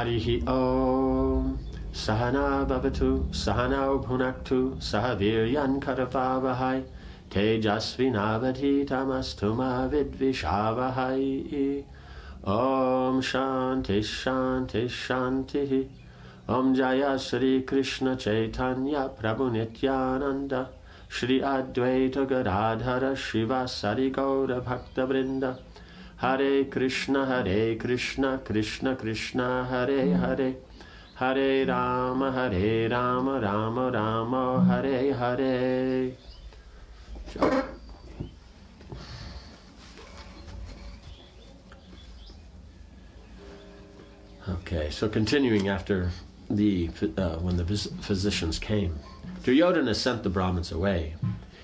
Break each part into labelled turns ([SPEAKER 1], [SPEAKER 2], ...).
[SPEAKER 1] Harihi Om. Sahana Bhavatu, Sahanau Bhunaktu, Sahaviryan Karapavahai, Tejasvinavadhi Tamastuma Vidvishavahai. Om Shanti Shanti Shanti. Om Jaya Shri Krishna Chaitanya Prabhu Nityananda, Shri Advaita Gadadhara Shivasari Gaura Bhakta Vrinda. Hare Krishna, Krishna Krishna, Hare Hare, Hare Rama, Rama Rama, Hare Hare. Okay, so continuing after when the physicians came, Duryodhana sent the Brahmins away.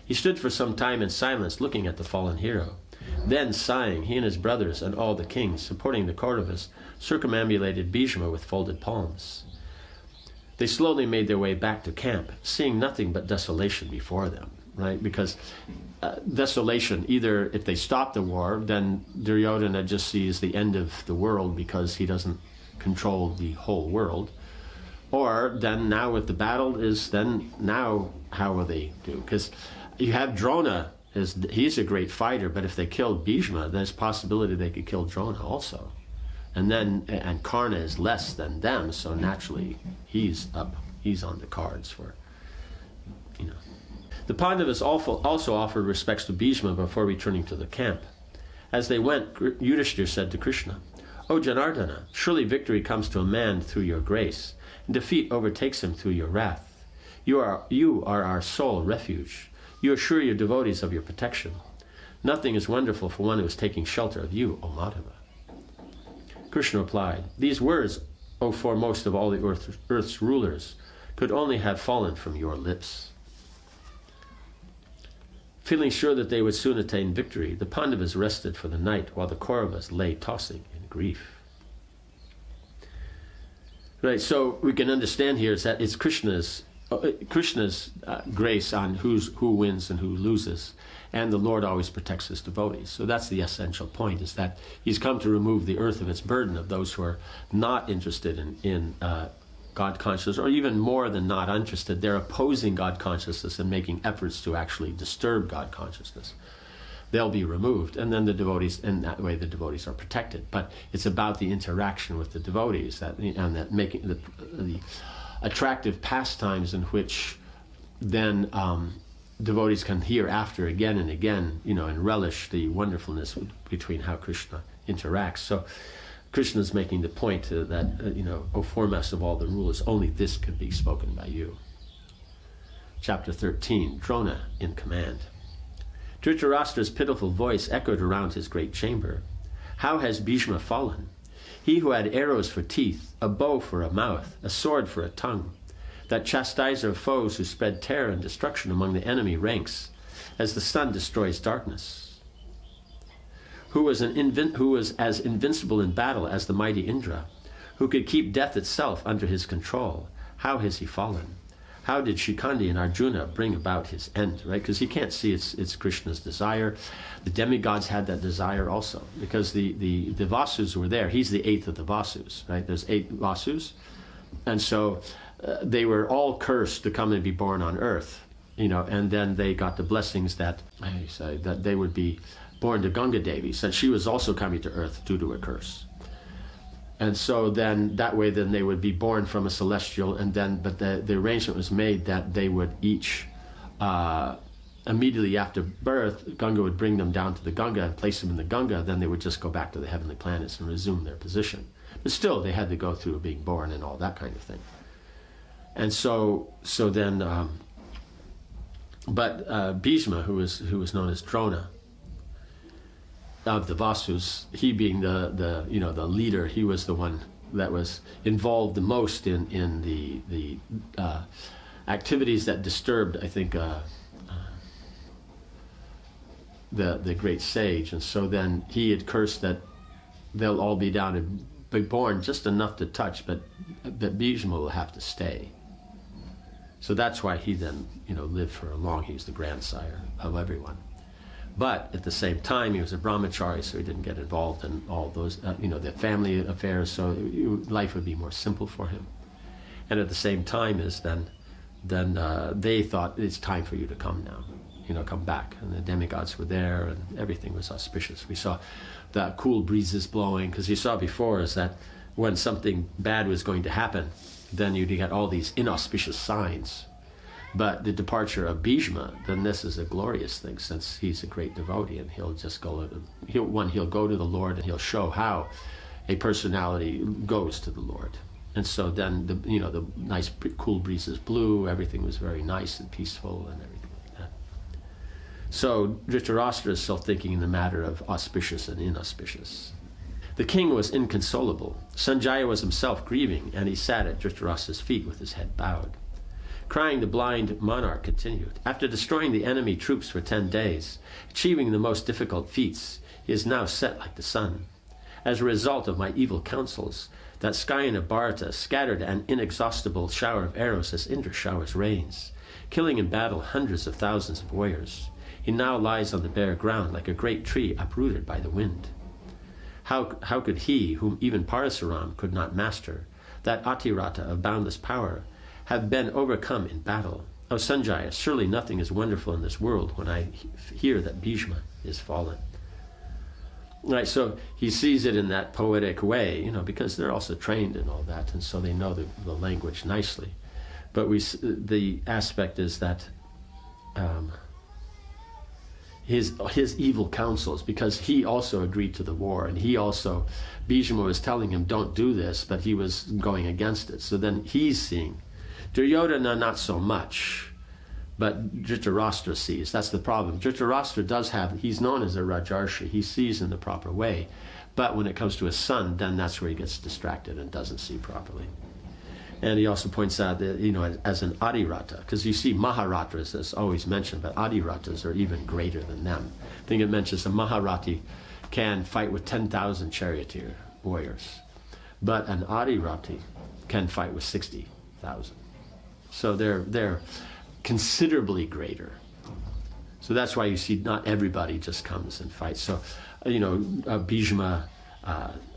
[SPEAKER 1] He stood for some time in silence, looking at the fallen hero. Then, sighing, he and his brothers and all the kings, supporting the Kauravas, circumambulated Bhishma with folded palms. They slowly made their way back to camp, seeing nothing but desolation before them, right? Because desolation, either if they stop the war, then Duryodhana just sees the end of the world because he doesn't control the whole world. Or then now with the battle now how will they do? Because you have Drona, he's a great fighter, but if they killed Bhishma, there's possibility they could kill Drona also. And Karna is less than them, so naturally he's on the cards for, The Pandavas also offered respects to Bhishma before returning to the camp. As they went, Yudhishthira said to Krishna, "O Janardana, surely victory comes to a man through your grace, and defeat overtakes him through your wrath. You are our sole refuge. You assure your devotees of your protection. Nothing is wonderful for one who is taking shelter of you, O Madhava." Krishna replied, "These words, O foremost of all the earth's rulers, could only have fallen from your lips." Feeling sure that they would soon attain victory, the Pandavas rested for the night while the Kauravas lay tossing in grief. Right, so we can understand here is that it's Krishna's grace on who wins and who loses, and the Lord always protects his devotees. So that's the essential point, is that he's come to remove the earth of its burden of those who are not interested in God consciousness, or even more than not interested, they're opposing God consciousness and making efforts to actually disturb God consciousness. They'll be removed, and then the devotees, in that way the devotees are protected. But it's about the interaction with the devotees and that making the attractive pastimes in which then devotees can hear after again and again, and relish the wonderfulness between how Krishna interacts. So Krishna is making the point that, O foremost of all the rulers, only this could be spoken by you. Chapter 13, Drona in command. Dhritarashtra's pitiful voice echoed around his great chamber. How has Bhishma fallen? He who had arrows for teeth, a bow for a mouth, a sword for a tongue, that chastiser of foes who spread terror and destruction among the enemy ranks, as the sun destroys darkness, who was as invincible in battle as the mighty Indra, who could keep death itself under his control. How has he fallen? How did Shikandi and Arjuna bring about his end, right? Because he can't see it's Krishna's desire. The demigods had that desire also, because the Vasus were there. He's the eighth of the Vasus, right? There's 8 Vasus. And so they were all cursed to come and be born on earth, and then they got the blessings that they would be born to Ganga Devi, since she was also coming to earth due to a curse. And so then that way then they would be born from a celestial, but the arrangement was made that they would each immediately after birth, Ganga would bring them down to the Ganga and place them in the Ganga. Then they would just go back to the heavenly planets and resume their position. But still, they had to go through being born and all that kind of thing. And so then, Bhishma, who was known as Drona of the Vasus, he being the leader, he was the one that was involved the most in the activities that disturbed, I think, the great sage. And so then he had cursed that they'll all be down and be born just enough to touch, but Bhishma will have to stay. So that's why he then lived for a long. He's the grandsire of everyone. But at the same time, he was a brahmachari, so he didn't get involved in all those, the family affairs, so life would be more simple for him. And at the same time then they thought, it's time for you to come now, come back. And the demigods were there, and everything was auspicious. We saw the cool breezes blowing, because you saw before is that when something bad was going to happen, then you'd get all these inauspicious signs. But the departure of Bhishma, then this is a glorious thing, since he's a great devotee, and he'll go to the Lord, and he'll show how a personality goes to the Lord. And so then the nice cool breezes blew, everything was very nice and peaceful and everything like that. So Dhritarashtra is still thinking in the matter of auspicious and inauspicious. The king was inconsolable. Sanjaya was himself grieving, and he sat at Dhritarashtra's feet with his head bowed. Crying, the blind monarch continued, "After destroying the enemy troops for 10 days, achieving the most difficult feats, he is now set like the sun. As a result of my evil counsels, that sky in Bharata scattered an inexhaustible shower of arrows as Indra showers rains, killing in battle hundreds of thousands of warriors. He now lies on the bare ground like a great tree uprooted by the wind. How could he, whom even Parasuram could not master, that Atirata of boundless power, have been overcome in battle? O Sanjaya, surely nothing is wonderful in this world when I hear that Bhishma is fallen." Right, so he sees it in that poetic way, because they're also trained in all that, and so they know the language nicely. But the aspect is that his evil counsels, because he also agreed to the war, and Bhishma was telling him, don't do this, but he was going against it. So then he's seeing. Duryodhana not so much, but Dhritarashtra sees. That's the problem. Dhritarashtra he's known as a Rajarshi. He sees in the proper way. But when it comes to his son, then that's where he gets distracted and doesn't see properly. And he also points out that, as an Adirata, because you see Maharatas is always mentioned, but Adiratas are even greater than them. I think it mentions a Maharati can fight with 10,000 charioteer warriors, but an Adirati can fight with 60,000. So they're considerably greater. So that's why you see not everybody just comes and fights. So, Bhishma,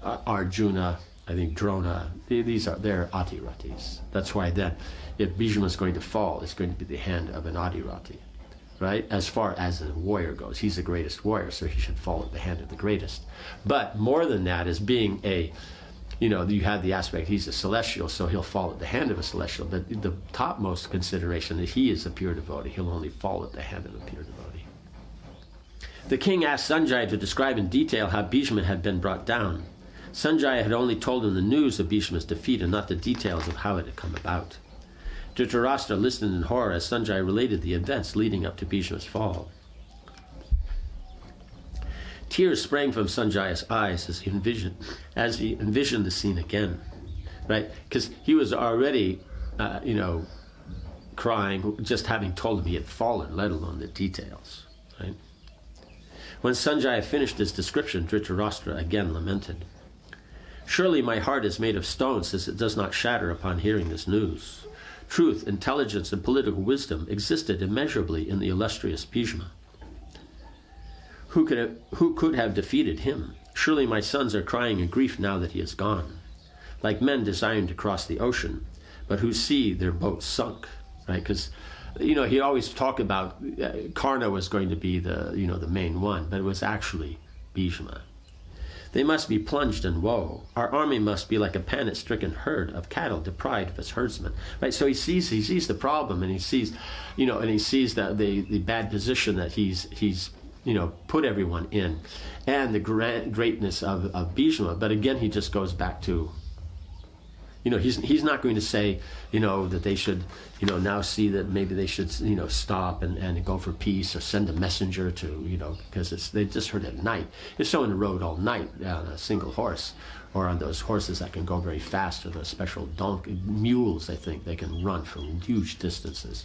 [SPEAKER 1] Arjuna, I think Drona, they're Atiratis. That's why then, if Bhishma is going to fall, it's going to be the hand of an Adirati, right? As far as a warrior goes, he's the greatest warrior, so he should fall at the hand of the greatest. But more than that, as being you have the aspect, he's a celestial, so he'll fall at the hand of a celestial. But the topmost consideration is he is a pure devotee. He'll only fall at the hand of a pure devotee. The king asked Sanjaya to describe in detail how Bhishma had been brought down. Sanjaya had only told him the news of Bhishma's defeat and not the details of how it had come about. Dhritarashtra listened in horror as Sanjaya related the events leading up to Bhishma's fall. Tears sprang from Sanjaya's eyes as he envisioned the scene again, right? Because he was already, crying, just having told him he had fallen, let alone the details, right? When Sanjaya finished his description, Dhritarashtra again lamented. "Surely my heart is made of stone, since it does not shatter upon hearing this news. Truth, intelligence, and political wisdom existed immeasurably in the illustrious Bhishma. Who could have defeated him? Surely my sons are crying in grief now that he is gone, like men desiring to cross the ocean, but who see their boats sunk," right? Because, he always talked about Karna was going to be the main one, but it was actually Bhishma. "They must be plunged in woe. Our army must be like a panic-stricken herd of cattle deprived of its herdsman," right? So he sees the problem, and he sees, and he sees that the bad position that he's put everyone in, and the greatness of Bhishma. But again, he just goes back to, he's not going to say, that they should, now see that maybe they should, stop and go for peace, or send a messenger to, because they just heard at night. If someone rode all night on a single horse, or on those horses that can go very fast, or those special mules, I think, they can run from huge distances.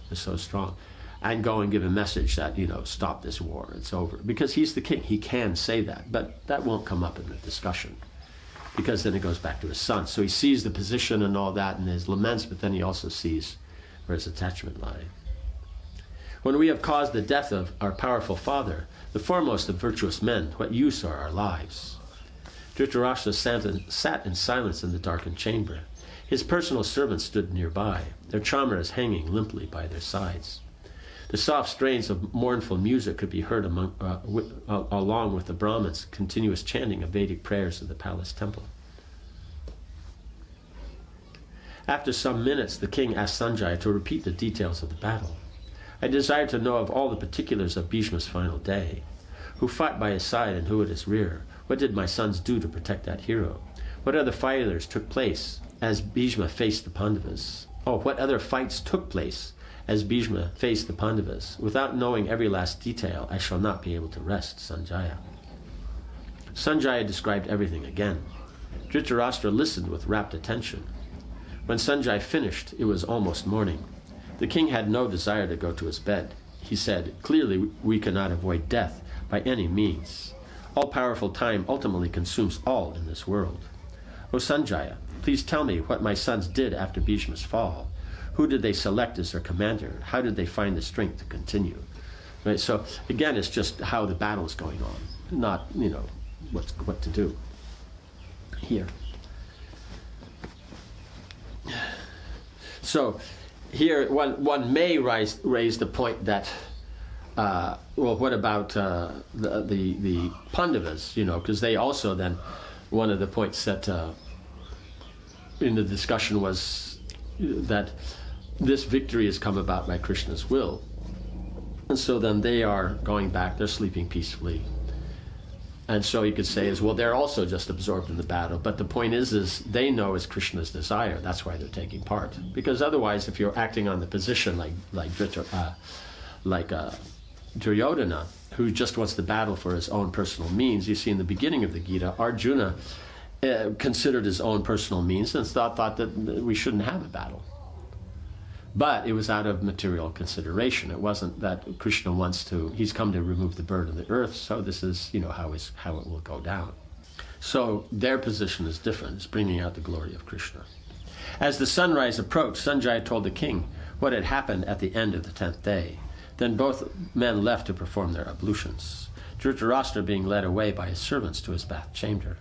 [SPEAKER 1] They're so strong. And go and give a message that, stop this war, it's over. Because he's the king, he can say that, but that won't come up in the discussion, because then it goes back to his son. So he sees the position and all that in his laments, but then he also sees where his attachment lies. When we have caused the death of our powerful father, the foremost of virtuous men, what use are our lives? Dhritarashtra sat in silence in the darkened chamber. His personal servants stood nearby, their charmers hanging limply by their sides. The soft strains of mournful music could be heard along with the Brahmins' continuous chanting of Vedic prayers of the palace temple. After some minutes, the king asked Sanjaya to repeat the details of the battle. I desired to know of all the particulars of Bhishma's final day. Who fought by his side and who at his rear? What did my sons do to protect that hero? What other fighters took place as Bhishma faced the Pandavas? Oh, what other fights took place as Bhishma faced the Pandavas? Without knowing every last detail, I shall not be able to rest, Sanjaya. Sanjaya described everything again. Dhritarashtra listened with rapt attention. When Sanjaya finished, it was almost morning. The king had no desire to go to his bed. He said, "Clearly we cannot avoid death by any means. All-powerful time ultimately consumes all in this world. O Sanjaya, please tell me what my sons did after Bhishma's fall. Who did they select as their commander? How did they find the strength to continue?" Right. So again, it's just how the battle is going on, not what to do here. So here one may raise the point that what about the Pandavas? Because they also then, one of the points that in the discussion was that this victory has come about by Krishna's will, and so then they are going back. They're sleeping peacefully, and so you could say they're also just absorbed in the battle. But the point is they know it's Krishna's desire. That's why they're taking part. Because otherwise, if you're acting on the position like Duryodhana, who just wants the battle for his own personal means. You see in the beginning of the Gita, Arjuna considered his own personal means and thought that we shouldn't have a battle. But it was out of material consideration. It wasn't that Krishna he's come to remove the burden of the earth, so this is, how it will go down. So their position is different. It's bringing out the glory of Krishna. As the sunrise approached, Sanjaya told the king what had happened at the end of the 10th day. Then both men left to perform their ablutions, Dhritarashtra being led away by his servants to his bath chamber.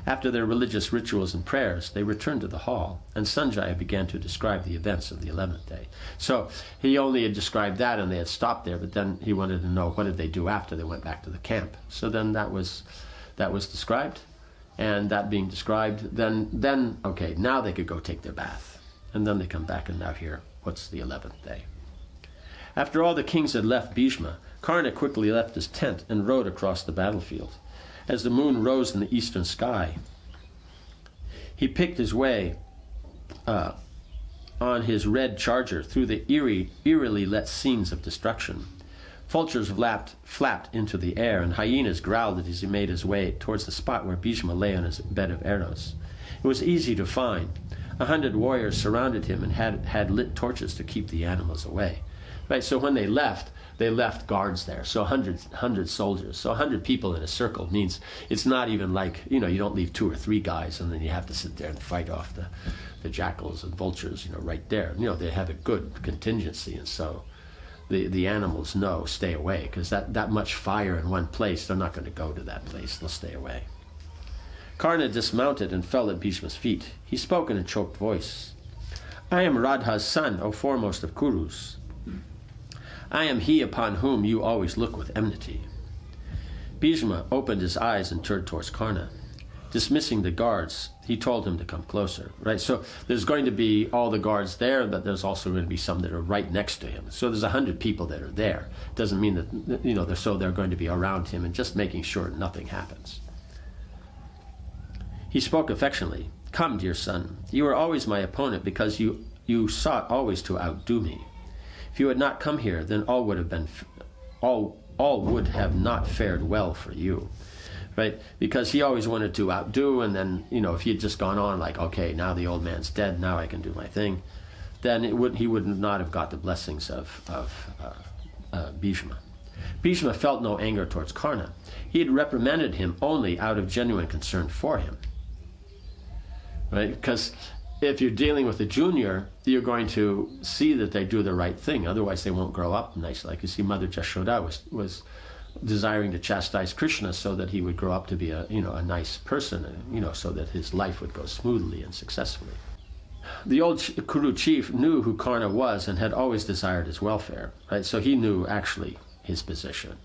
[SPEAKER 1] After their religious rituals and prayers, they returned to the hall, and Sanjaya began to describe the events of the 11th day. So he only had described that, and they had stopped there, but then he wanted to know what did they do after they went back to the camp. So then that was described, and that being described, then okay, now they could go take their bath. And then they come back and now hear what's the 11th day. After all the kings had left Bhishma, Karna quickly left his tent and rode across the battlefield. As the moon rose in the eastern sky, he picked his way on his red charger through the eerily lit scenes of destruction. Vultures flapped into the air, and hyenas growled as he made his way towards the spot where Bhishma lay on his bed of arrows. It was easy to find. 100 warriors surrounded him and had lit torches to keep the animals away. Right, so when they left guards there, so 100 soldiers. So 100 people in a circle means it's not even like, you don't leave 2 or 3 guys and then you have to sit there and fight off the jackals and vultures, right there. They have a good contingency, and so the animals know, stay away, because that much fire in one place, they're not going to go to that place, they'll stay away. Karna dismounted and fell at Bhishma's feet. He spoke in a choked voice. "I am Radha's son, O foremost of Kurus. I am he upon whom you always look with enmity." Bhishma opened his eyes and turned towards Karna. Dismissing the guards, he told him to come closer. Right, so there's going to be all the guards there, but there's also going to be some that are right next to him. So there's 100 people that are there. Doesn't mean that they're going to be around him and just making sure nothing happens. He spoke affectionately. "Come, dear son, you are always my opponent because you sought always to outdo me. If you had not come here, then all would have not fared well for you." Right? Because he always wanted to outdo, and then, if he had just gone on like, okay, now the old man's dead, now I can do my thing, then he would not have got the blessings of Bhishma. Bhishma felt no anger towards Karna. He had reprimanded him only out of genuine concern for him. Right? Because if you're dealing with a junior, you're going to see that they do the right thing. Otherwise, they won't grow up nice. Like you see, Mother Jashoda was desiring to chastise Krishna so that he would grow up to be a nice person, and, so that his life would go smoothly and successfully. The old Kuru chief knew who Karna was and had always desired his welfare, right? So he knew actually his position.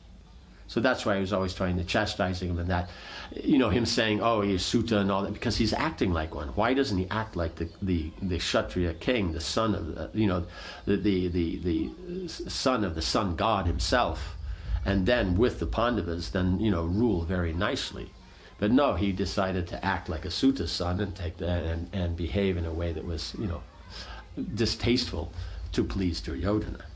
[SPEAKER 1] So that's why he was always trying to chastise him, and that, him saying, "Oh, he's Sutta" and all that, because he's acting like one. Why doesn't he act like the Kshatriya king, the son of the son of the sun god himself, and then with the Pandavas, then rule very nicely? But no, he decided to act like a Sutta son and take that and behave in a way that was distasteful to please Duryodhana.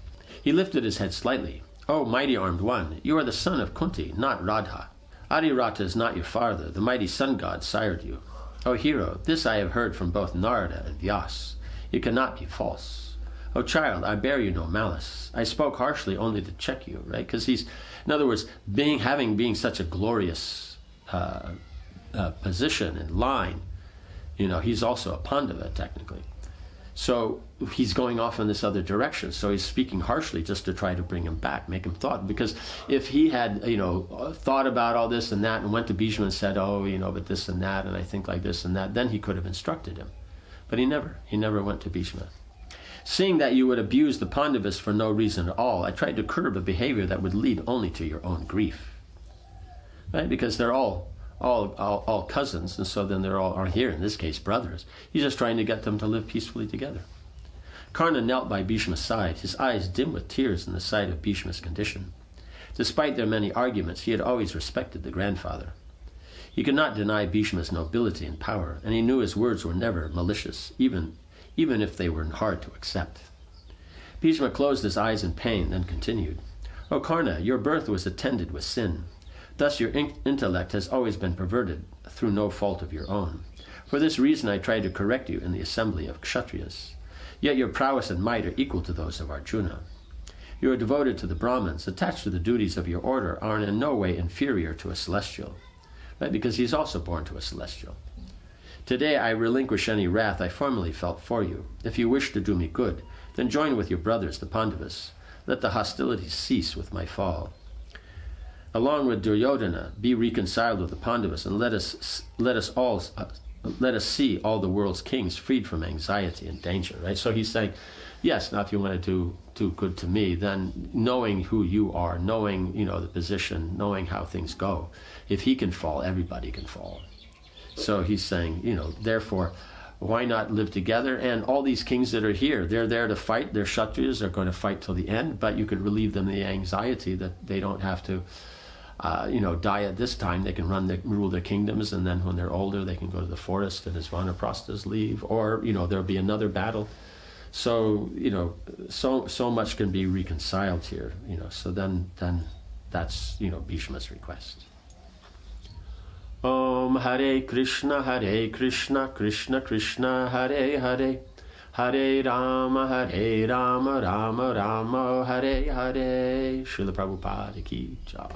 [SPEAKER 1] He lifted his head slightly. "Oh, mighty armed one, you are the son of Kunti, not Radha. Adirata is not your father, the mighty sun god sired you. O hero, this I have heard from both Narada and Vyas. It cannot be false. O child, I bear you no malice. I spoke harshly only to check you," right? Because he's, in other words, being such a glorious position and line, he's also a Pandava technically. So he's going off in this other direction. So he's speaking harshly just to try to bring him back, make him thought. Because if he had, thought about all this and that and went to Bhishma and said, "Oh, but this and that, and I think like this and that," then he could have instructed him. But he never went to Bhishma. "Seeing that you would abuse the Pandavas for no reason at all, I tried to curb a behavior that would lead only to your own grief." Right? Because they're all cousins, and so then they're all are here, in this case, brothers. He's just trying to get them to live peacefully together. Karna knelt by Bhishma's side, his eyes dim with tears in the sight of Bhishma's condition. Despite their many arguments, he had always respected the grandfather. He could not deny Bhishma's nobility and power, and he knew his words were never malicious, even if they were hard to accept. Bhishma closed his eyes in pain, then continued, "O Karna, your birth was attended with sin. Thus your intellect has always been perverted through no fault of your own. For this reason I tried to correct you in the assembly of Kshatriyas. Yet your prowess and might are equal to those of Arjuna. You are devoted to the Brahmins, attached to the duties of your order, are in no way inferior to a celestial." Right? Because he's also born to a celestial. "Today I relinquish any wrath I formerly felt for you. If you wish to do me good, then join with your brothers, the Pandavas. Let the hostilities cease with my fall. Along with Duryodhana, be reconciled with the Pandavas, and let us see all the world's kings freed from anxiety and danger." Right? So he's saying, yes, now if you want to do good to me, then knowing who you are, knowing the position, knowing how things go, if he can fall, everybody can fall. So he's saying, therefore, why not live together? And all these kings that are here, they're there to fight. They're Kshatriyas, they're going to fight till the end, but you could relieve them of the anxiety that they don't have to die at this time. They can rule their kingdoms, and then when they're older, they can go to the forest and as Vanaprasthas leave, or there'll be another battle. So so much can be reconciled here. So then that's Bhishma's request. Om Hare Krishna, Krishna Krishna, Hare Hare, Hare Rama, Rama Rama, Hare Hare. Srila Prabhupada ki jai.